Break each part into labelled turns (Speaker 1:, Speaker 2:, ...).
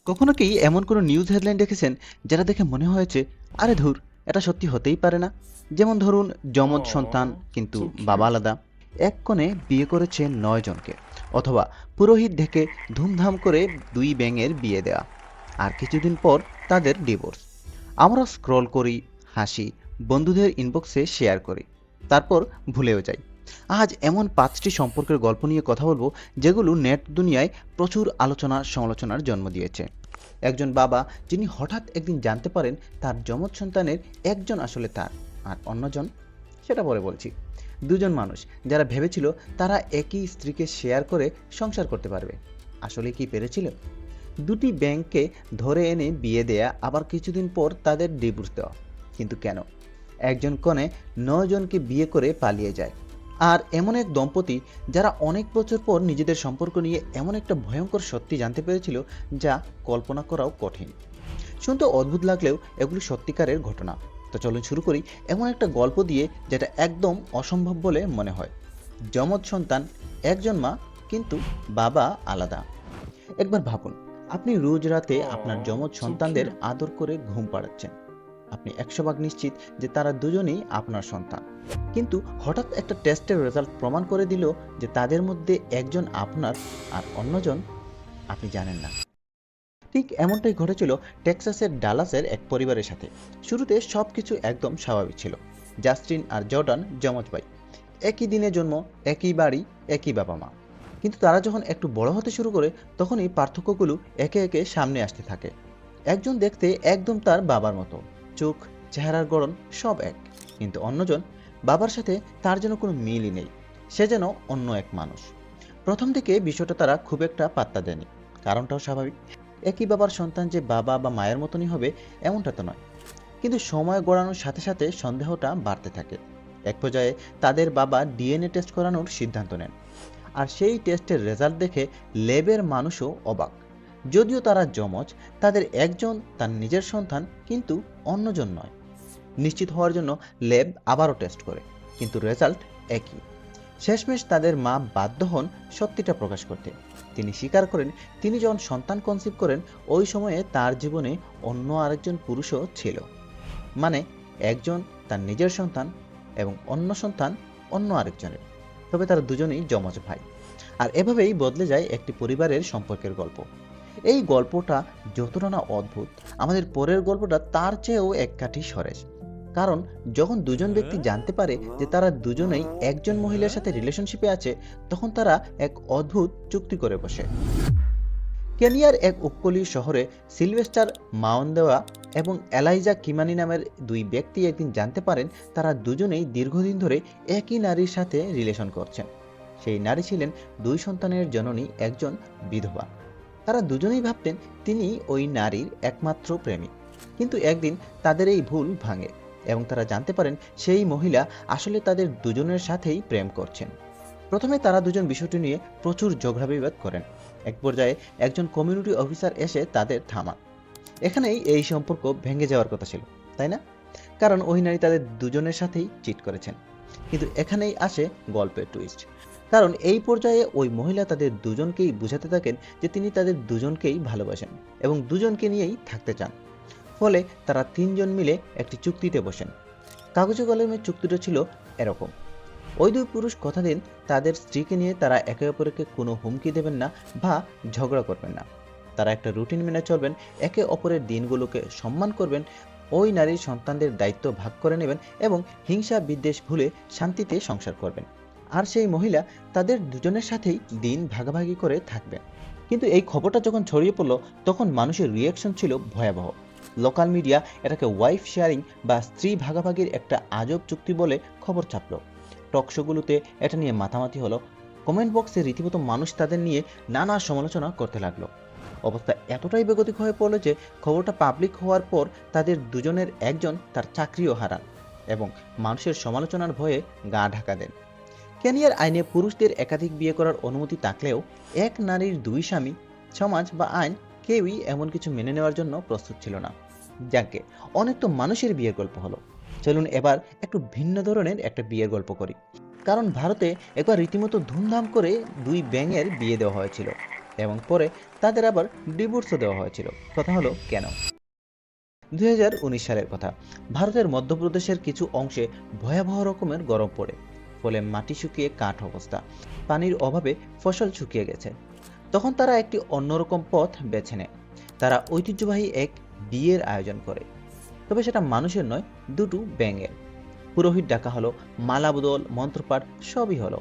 Speaker 1: কখনো কি এমন কোনো নিউজ হেডলাইন দেখেছেন যেটা দেখে মনে হয়েছে, আরে ধুর, এটা সত্যি হতেই পারে না? যেমন ধরুন, যমজ সন্তান
Speaker 2: Aw,
Speaker 1: কিন্তু
Speaker 2: so
Speaker 1: বাবা
Speaker 2: cute.
Speaker 1: আলাদা, এক কনে বিয়ে করেছে 9 জনকে, অথবা পুরোহিত ডেকে ধুমধাম করে দুই ব্যাঙের বিয়ে দেওয়া, আর কিছুদিন পর তাদের ডিভোর্স। আমরা স্ক্রল করি, হাসি, বন্ধুদের ইনবক্সে শেয়ার করি, তারপর ভুলেও যাই। আজ এমন 5টি সম্পর্কের গল্প নিয়ে কথা বলবো, যেগুলো নেট দুনিয়ায় প্রচুর আলোচনা সমালোচনার জন্ম দিয়েছে। একজন বাবা যিনি হঠাৎ একদিন জানতে পারেন তার যমজ সন্তানের একজন আসলে তার, আর অন্যজন সেটা পরে বলছি। দুজন মানুষ যারা ভেবেছিল তারা একই স্ত্রীকে শেয়ার করে সংসার করতে পারবে, আসলে কি পেরেছিল? দুটি ব্যাংককে ধরে এনে বিয়ে দেয়া, আবার কিছুদিন পর তাদের ডিভোর্স দেওয়া। কিন্তু কেন? একজন কনে 9 জনকে বিয়ে করে পালিয়ে যায়। আর এমন এক দম্পতি যারা অনেক বছর পর নিজেদের সম্পর্ক নিয়ে এমন একটা ভয়ঙ্কর সত্যি জানতে পেরেছিল, যা কল্পনা করাও কঠিন। শুনতে অদ্ভুত লাগলেও এগুলি সত্যিকারের ঘটনা। তো চলুন শুরু করি এমন একটা গল্প দিয়ে যেটা একদম অসম্ভব বলে মনে হয়। যমজ সন্তান, একজন মা, কিন্তু বাবা আলাদা। একবার ভাবুন, আপনি রোজ রাতে আপনার
Speaker 2: Aw,
Speaker 1: যমজ
Speaker 2: so
Speaker 1: সন্তানদের
Speaker 2: cute.
Speaker 1: আদর করে ঘুম পাড়াচ্ছেন। আপনি 100 ভাগ নিশ্চিত যে তারা দুজনেই আপনার সন্তান। কিন্তু হঠাৎ একটা টেস্টের রেজাল্ট প্রমাণ করে দিল যে তাদের মধ্যে একজন আপনার, আর অন্যজন আপনি জানেন না। ঠিক এমনটাই ঘটেছিল টেক্সাসের ডালাসের এক পরিবারের সাথে। শুরুতে সবকিছু একদম স্বাভাবিক ছিল। জাস্টিন আর জর্ডান যমজ ভাই, একই দিনে জন্ম, একই বাড়ি, একই বাবা মা। কিন্তু তারা যখন একটু বড় হতে শুরু করে, তখনই পার্থক্যগুলো একে একে সামনে আসতে থাকে। একজন দেখতে একদম তার বাবার মতো, চোখ, চেহারার গড়ন সব এক। কিন্তু অন্যজন, বাবার সাথে তার যেন কোনো মিলই নেই, সে যেন অন্য এক মানুষ। প্রথম দিকে বিষয়টা তারা খুব একটা পাত্তা দেয়নি, কারণটাও স্বাভাবিক। একই বাবার সন্তান যে বাবা বা মায়ের মতনই হবে, এমনটা তো নয়। কিন্তু সময় গড়ানোর সাথে সাথে সন্দেহটা বাড়তে থাকে। এক পর্যায়ে তাদের বাবা ডিএনএ টেস্ট করানোর সিদ্ধান্ত নেন। আর সেই টেস্টের রেজাল্ট দেখে ল্যাবের মানুষও অবাক। যদিও তারা যমজ, তাদের একজন তার নিজের সন্তান, কিন্তু অন্যজন নয়। নিশ্চিত হওয়ার জন্য ল্যাব আবারও টেস্ট করে, কিন্তু রেজাল্ট একই। শেষমেশ তাদের মা বাধ্য হন সত্যিটা প্রকাশ করতে। তিনি স্বীকার করেন, তিনি যখন সন্তান কনসিভ করেন, ওই সময়ে তার জীবনে অন্য আরেকজন পুরুষও ছিল। মানে, একজন তার নিজের সন্তান এবং অন্য সন্তান অন্য আরেকজনের। তবে তারা দুজনেই যমজ ভাই। আর এভাবেই বদলে যায় একটি পরিবারের সম্পর্কের গল্প। এই গল্পটা যতটা না অদ্ভুত, আমাদের পরের গল্পটা তার চেয়েও এক কাঠি সরেস। কারণ যখন দুজন ব্যক্তি জানতে পারে যে তারা দুজনেই একজন মহিলার সাথে রিলেশনশিপে আছে, তখন তারা এক অদ্ভুত চুক্তি করে বসে। কেনিয়ার এক উপকূলীয় শহরে সিলভেস্টার মাউন্দেওয়া এবং এলাইজা কিমানি নামের দুই ব্যক্তি একদিন জানতে পারেন তারা দুজনেই দীর্ঘদিন ধরে একই নারীর সাথে রিলেশন করছেন। সেই নারী ছিলেন দুই সন্তানের জননী, একজন বিধবা। তারা দুজনেই ভাবতেন তিনি ওই নারীর একমাত্র প্রেমিক। কিন্তু একদিন তাদের এই ভুল ভাঙে, এবং তারা জানতে পারেন সেই মহিলা আসলে তাদের দুজনের সাথেই প্রেম করছেন। প্রথমে তারা দুজন বিষয়টি নিয়ে প্রচুর ঝগড়াবিবাদ করেন। এক পর্যায়ে একজন কমিউনিটি অফিসার এসে তাদের থামান। এখানেই এই সম্পর্ক ভেঙে যাওয়ার কথা ছিল, তাই না? কারণ ওই নারী তাদের দুজনের সাথেই চিট করেছেন। কিন্তু এখানেই আসে গল্পের টুইস্ট। কারণ এই পর্যায়ে ওই মহিলা তাদের দুজনকেই বুঝাতে থাকেন যে তিনি তাদের দুজনকেই ভালোবাসেন এবং দুজনকে নিয়েই থাকতে চান। ফলে তারা তিনজন মিলে একটি চুক্তিতে বসেন। কাগজে কলমের চুক্তিটা ছিল এরকম: ওই দুই পুরুষ কথা দেন তাদের স্ত্রীকে নিয়ে তারা একে অপরকে কোনো হুমকি দেবেন না বা ঝগড়া করবেন না। তারা একটা রুটিন মেনে চলবেন, একে অপরের দিনগুলোকে সম্মান করবেন, ওই নারীর সন্তানদের দায়িত্ব ভাগ করে নেবেন এবং হিংসা বিদ্বেষ ভুলে শান্তিতে সংসার করবেন। আর সেই মহিলা তাদের দুজনের সাথেই দিন ভাগাভাগি করে থাকবেন। কিন্তু এই খবরটা যখন ছড়িয়ে পড়ল, তখন মানুষের রিয়াকশন ছিল ভয়াবহ। লোকাল মিডিয়া এটাকে ওয়াইফ শেয়ারিং বা স্ত্রী ভাগাভাগির একটা আজব চুক্তি বলে খবর ছাপলো। টকশোগুলোতে এটা নিয়ে মাতামাতি হলো। কমেন্ট বক্সে রীতিমতো মানুষ তাদের নিয়ে নানা সমালোচনা করতে লাগলো। অবস্থা এতটাই বেগতিক হয়ে পড়লো যে খবরটা পাবলিক হওয়ার পর তাদের দুজনের একজন তার চাকরিও হারান এবং মানুষের সমালোচনার ভয়ে গা ঢাকা দেন। কেনিয়ার আইনে পুরুষদের একাধিক বিয়ে করার অনুমতি থাকলেও এক নারীর দুই স্বামী, সমাজ বা আইন কেউই এমন কিছু মেনে নেওয়ার জন্য প্রস্তুত ছিল না। যাকে অনেক তো মানুষের বিয়ের গল্প হলো, চলুন এবার একটু ভিন্ন ধরনের একটা বিয়ের গল্প করি। কারণ ভারতে একবার রীতিমতো ধুমধাম করে দুই ব্যাঙের বিয়ে দেওয়া হয়েছিল। এবং পরে তাদের আবার ডিভোর্সও দেওয়া হয়েছিল। কথা হলো কেন? 2019 সালের কথা। ভারতের মধ্যপ্রদেশের কিছু অংশে ভয়াবহ রকমের গরম পড়ে, ফলে মাটি শুকিয়ে কাঠ অবস্থা, পানির অভাবে ফসল শুকিয়ে গেছে। তখন তারা একটি অন্যরকম পথ বেছে নেয়। তারা ঐতিহ্যবাহী এক বিয়ের আয়োজন করে, তবে সেটা মানুষের নয়, দুটো ব্যাঙের। পুরোহিত ডাকা হলো, মালা বদল, মন্ত্রপাঠ সবই হলো।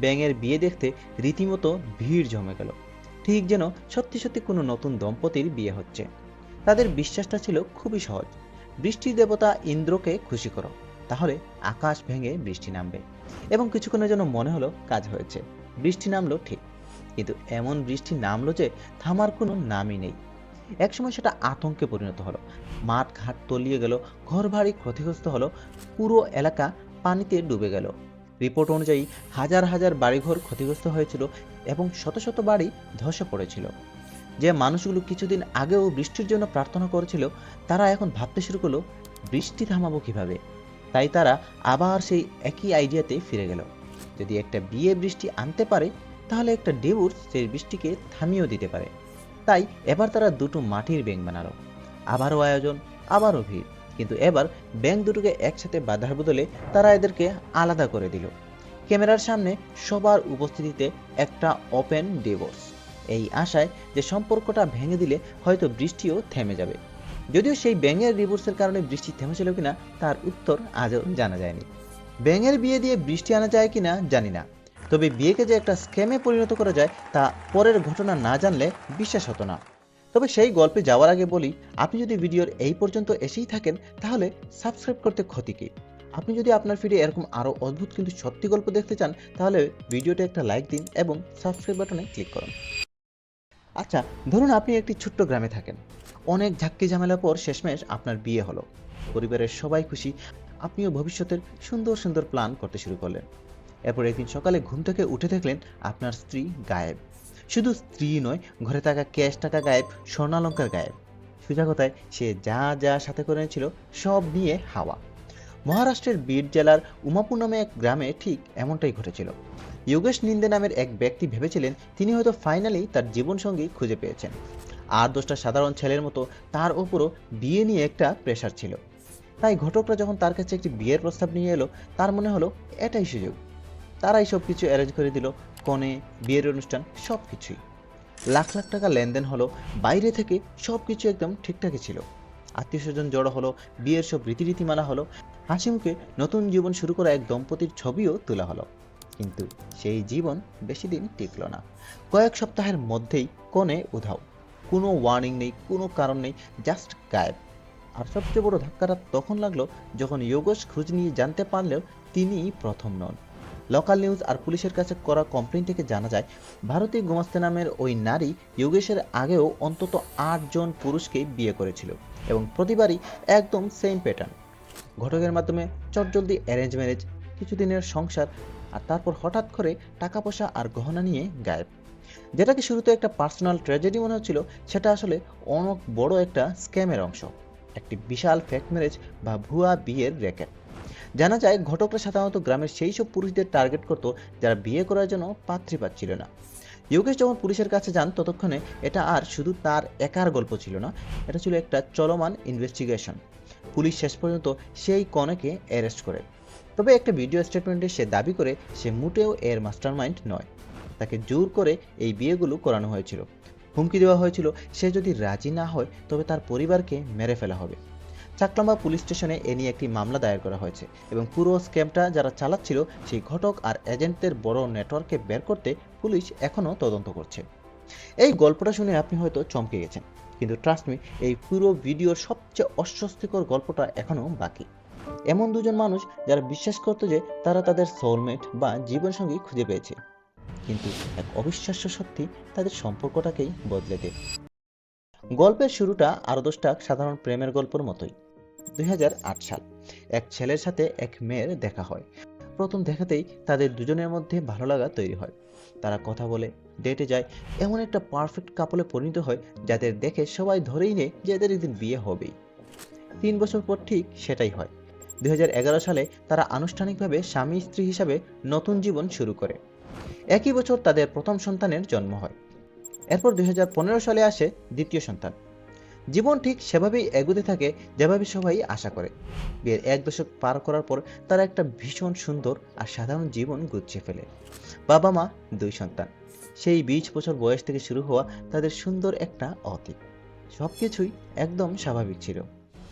Speaker 1: ব্যাঙের বিয়ে দেখতে রীতিমতো ভিড় জমে গেল, ঠিক যেন সত্যি সত্যি কোনো নতুন দম্পতির বিয়ে হচ্ছে। তাদের বিশ্বাসটা ছিল খুবই সহজ: বৃষ্টির দেবতা ইন্দ্রকে খুশি করো, তাহলে আকাশ ভেঙে বৃষ্টি নামবে। এবং কিছুক্ষণের জন্য মনে হলো কাজ হয়েছে, বৃষ্টি নামলো ঠিক, কিন্তু এমন বৃষ্টি নামলো যে থামার কোনো নামই নেই। একসময় সেটা আতঙ্কে পরিণত হলো, মাঠ ঘাট তলিয়ে গেল, ঘর বাড়ি ক্ষতিগ্রস্ত হলো, পুরো এলাকা পানিতে ডুবে গেল। রিপোর্ট অনুযায়ী হাজার হাজার বাড়িঘর ক্ষতিগ্রস্ত হয়েছিল এবং শত শত বাড়ি ধসে পড়েছিল। যে মানুষগুলো কিছুদিন আগেও বৃষ্টির জন্য প্রার্থনা করেছিল, তারা এখন ভাবতে শুরু করলো বৃষ্টি থামাবো কিভাবে। তাই তারা আবার সেই একই আইডিয়াতে ফিরে গেল। যদি একটা বিয়ে বৃষ্টি আনতে পারে, তাহলে একটা ডিভোর্স সেই বৃষ্টিকে থামিয়েও দিতে পারে। তাই এবার তারা দুটো মাটির ব্যাঙ বানালো। আবারও আয়োজন, আবারও ভিড়, কিন্তু এবার ব্যাঙ দুটোকে একসাথে বাঁধার বদলে তারা এদেরকে আলাদা করে দিল। ক্যামেরার সামনে সবার উপস্থিতিতে একটা ওপেন ডিভোর্স, এই আশায় যে সম্পর্কটা ভেঙে দিলে হয়তো বৃষ্টিও থেমে যাবে। যদিও সেই ব্যাঙের ডিভোর্সের কারণে বৃষ্টি থেমেছিল কিনা তার উত্তর আজও জানা যায়নি। ব্যাঙের বিয়ে দিয়ে বৃষ্টি আনা যায় কিনা জানি না, তবে বিয়েকে যে একটা স্ক্যামে পরিণত করা যায় তা পরের ঘটনা না জানলে বিশ্বাস হতো না। তবে সেই গল্পে যাওয়ার আগে বলি, আপনি যদি ভিডিওর এই পর্যন্ত এসেই থাকেন, তাহলে সাবস্ক্রাইব করতে ক্ষতি কি? আপনি যদি আপনার ফিডে এরকম আরও অদ্ভুত কিন্তু সত্যি গল্প দেখতে চান, তাহলে ভিডিওতে একটা লাইক দিন এবং সাবস্ক্রাইব বাটনে ক্লিক করুন। আচ্ছা, ধরুন আপনি একটি ছোট্ট গ্রামে থাকেন। অনেক ঝাক্কি ঝামেলার পর শেষমেশ আপনার বিয়ে হলো, পরিবারের সবাই খুশি, আপনিও ভবিষ্যতের সুন্দর সুন্দর প্ল্যান করতে শুরু করলেন। এরপর একদিন সকালে ঘুম থেকে উঠে দেখলেন আপনার স্ত্রী গায়েব। শুধু স্ত্রী নয়, ঘরে থাকা ক্যাশ টাকা গায়েব, স্বর্ণালঙ্কার গায়েব। সোজা কথায় সে যা যা সাথে করে এনেছিল সব নিয়ে হাওয়া। মহারাষ্ট্রের বীর জেলার উমাপুর নামে এক গ্রামে ঠিক এমনটাই ঘটেছিল। যোগেশ নিন্দে নামের এক ব্যক্তি ভেবেছিলেন তিনি হয়তো ফাইনালি তার জীবনসঙ্গী খুঁজে পেয়েছেন। আর 10টা সাধারণ ছেলের মতো তার ওপরও বিয়ে নিয়ে একটা প্রেশার ছিল। তাই ঘটকরা যখন তার কাছে একটি বিয়ের প্রস্তাব নিয়ে এলো, তার মনে হলো এটাই সুযোগ। তারাই সব কিছু অ্যারেঞ্জ করে দিল, কনে, বিয়ের অনুষ্ঠান সব কিছুই। লাখ লাখ টাকা লেনদেন হলো, বাইরে থেকে সব কিছু একদম ঠিকঠাকই ছিল। আত্মীয় স্বজন জড়ো হলো, বিয়ের সব রীতিরীতি মানা হলো, হাসি মুখে নতুন জীবন শুরু করা এক দম্পতির ছবিও তোলা হলো। কিন্তু সেই জীবন বেশি দিন টিকল না। কয়েক সপ্তাহের মধ্যেই কনে উধাও, কোনো ওয়ার্নিং নেই, কোনো কারণ নেই, জাস্ট গায়েব। আর সবচেয়ে বড় ধাক্কাটা তখন লাগলো যখন যোগেশ খোঁজ নিয়ে জানতে পারলেও তিনিই প্রথম নন। লোকাল নিউজ আর পুলিশের কাছে করা কমপ্লেন থেকে জানা যায়, ভারতী গোমাস্তে নামের ওই নারী যোগেশের আগেও অন্তত 8 জন পুরুষকে বিয়ে করেছিল এবং প্রতিবারই একদম সেম প্যাটার্ন। ঘটকের মাধ্যমে চটজলদি অ্যারেঞ্জ ম্যারেজ, কিছুদিনের সংসার, আর তারপর হঠাৎ করে টাকা পয়সা আর গহনা নিয়ে গায়েব। যেটাকে শুরুতে একটা পার্সোনাল ট্র্যাজেডি মনে হচ্ছিল, সেটা আসলে অনেক বড় একটা স্ক্যামের অংশ, একটি বিশাল ফেক ম্যারেজ বা ভুয়া বিয়ের র্যাকেট। জানা যায় ঘটকরা সাধারণত গ্রামের সেই সব পুরুষদের টার্গেট করত যারা বিয়ে করার জন্য পাত্রী পাচ্ছিল না। যোগেশ যখন পুলিশের কাছে যান, ততক্ষণে এটা আর শুধু তার একার গল্প ছিল না, এটা ছিল একটা চলমান ইনভেস্টিগেশন। পুলিশ শেষ পর্যন্ত সেই কনেকে অ্যারেস্ট করে। তবে একটা ভিডিও স্টেটমেন্টে সে দাবি করে সে মোটেও এর মাস্টারমাইন্ড নয়। তাকে জোর করে এই বিয়েগুলো করানো হয়েছিল। হুমকি দেওয়া হয়েছিল সে যদি রাজি না হয় তবে তার পরিবারকে মেরে ফেলা হবে। চাকলাম্বা পুলিশ স্টেশনে এ নিয়ে একটি মামলা দায়ের করা হয়েছে এবং পুরো স্ক্যামটা যারা চালাচ্ছিল সেই ঘটক আর এজেন্টদের বড় নেটওয়ার্ককে বের করতে পুলিশ এখনও তদন্ত করছে। এই গল্পটা শুনে আপনি হয়তো চমকে গেছেন, কিন্তু ট্রাস্ট মি, এই পুরো ভিডিওর সবচেয়ে অস্বস্তিকর গল্পটা এখনও বাকি। এমন দুজন মানুষ যারা বিশ্বাস করতো যে তারা তাদের সোলমেট বা জীবনসঙ্গী খুঁজে পেয়েছে, কিন্তু এক অবিশ্বাস্য সত্যি তাদের সম্পর্কটাকেই বদলে দেয়। গল্পের শুরুটা আরও 10টা সাধারণ প্রেমের গল্পের মতোই। 2008 সাল, এক ছেলের সাথে এক মেয়ের দেখা হয়। প্রথম দেখাতেই তাদের দুজনের মধ্যে ভালো লাগা তৈরি হয়। তারা কথা বলে, ডেটে যায়, এমন একটা পারফেক্ট কাপলে পরিণত হয় যাদের দেখে সবাই ধরেই নেয় যে এদের একদিন বিয়ে হবেই। 3 বছর পর ঠিক সেটাই হয়। 2011 সালে তারা আনুষ্ঠানিকভাবে স্বামী স্ত্রী হিসাবে নতুন জীবন শুরু করে। একই বছর তাদের প্রথম সন্তানের জন্ম হয়। এরপর 2015 সালে আসে দ্বিতীয় সন্তান। জীবন ঠিক সেভাবেই এগোতে থাকে যেভাবে সবাই আশা করে। বিয়ের 1 দশক পার করার পর তারা একটা ভীষণ সুন্দর আর সাধারণ জীবন গুছিয়ে ফেলে। বাবা মা, 2 সন্তান। সেই 20 বছর বয়স থেকে শুরু হওয়া তাদের সুন্দর একটা অতীত। সবকিছুই একদম স্বাভাবিক ছিল,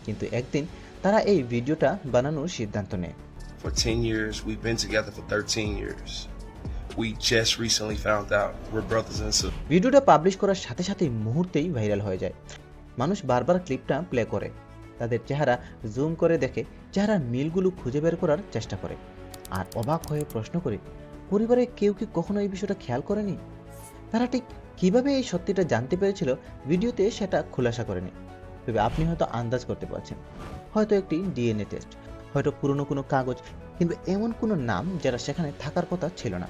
Speaker 1: কিন্তু একদিন তারা এই ভিডিওটা বানানোর সিদ্ধান্ত নেয়।
Speaker 2: For 10 years, we've been together for 13 years. We just recently found out we're brothers and sisters.
Speaker 1: ভিডিওটা পাবলিশ করার সাথে সাথেই মুহূর্তেই ভাইরাল হয়ে যায়। মানুষ বারবার ক্লিপটা প্লে করে, তাদের চেহারা জুম করে দেখে, চেহারার মিলগুলো খুঁজে বের করার চেষ্টা করে, আর অবাক হয়ে প্রশ্ন করে, পরিবারে কেউ কি কখনো এই বিষয়টা খেয়াল করেনি? তারা ঠিক কিভাবে এই সত্যিটা জানতে পেরেছিল ভিডিওতে সেটা খোলাসা করেনি। তবে আপনি হয়তো আন্দাজ করতে পারছেন, হয়তো একটি ডিএনএ টেস্ট, হয়তো পুরনো কোনো কাগজ, কিন্তু এমন কোনো নাম যারা সেখানে থাকার কথা ছিল না।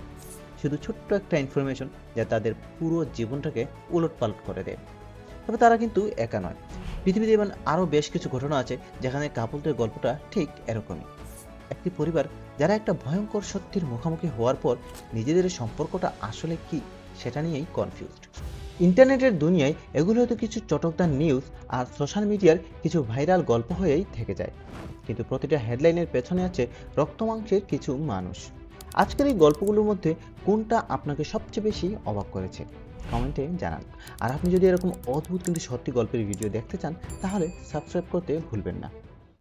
Speaker 1: শুধু ছোট্ট একটা ইনফরমেশন যা তাদের পুরো জীবনটাকে উলটপালট করে দেয়। তবে তারা কিন্তু একা নয়। পৃথিবীতে এমন আরও বেশ কিছু ঘটনা আছে যেখানে কাপলদের গল্পটা ঠিক এরকমই। একটি পরিবার যারা একটা ভয়ঙ্কর সত্যির মুখোমুখি হওয়ার পর নিজেদের সম্পর্কটা আসলে কি সেটা নিয়েই কনফিউজড। ইন্টারনেটের দুনিয়ায় এগুলো হয়তো কিছু চটকদার নিউজ আর সোশ্যাল মিডিয়ার কিছু ভাইরাল গল্প হয়েই থেকে যায়, কিন্তু প্রতিটা হেডলাইনের পেছনে আছে রক্তমাংসের কিছু মানুষ। আজকের এই গল্পগুলোর মধ্যে কোনটা আপনাকে সবচেয়ে বেশি অবাক করেছে কমেন্টে জানান। আর আপনি যদি এরকম অদ্ভুত কিন্তু সত্যি গল্পের ভিডিও দেখতে চান তাহলে সাবস্ক্রাইব করতে ভুলবেন না।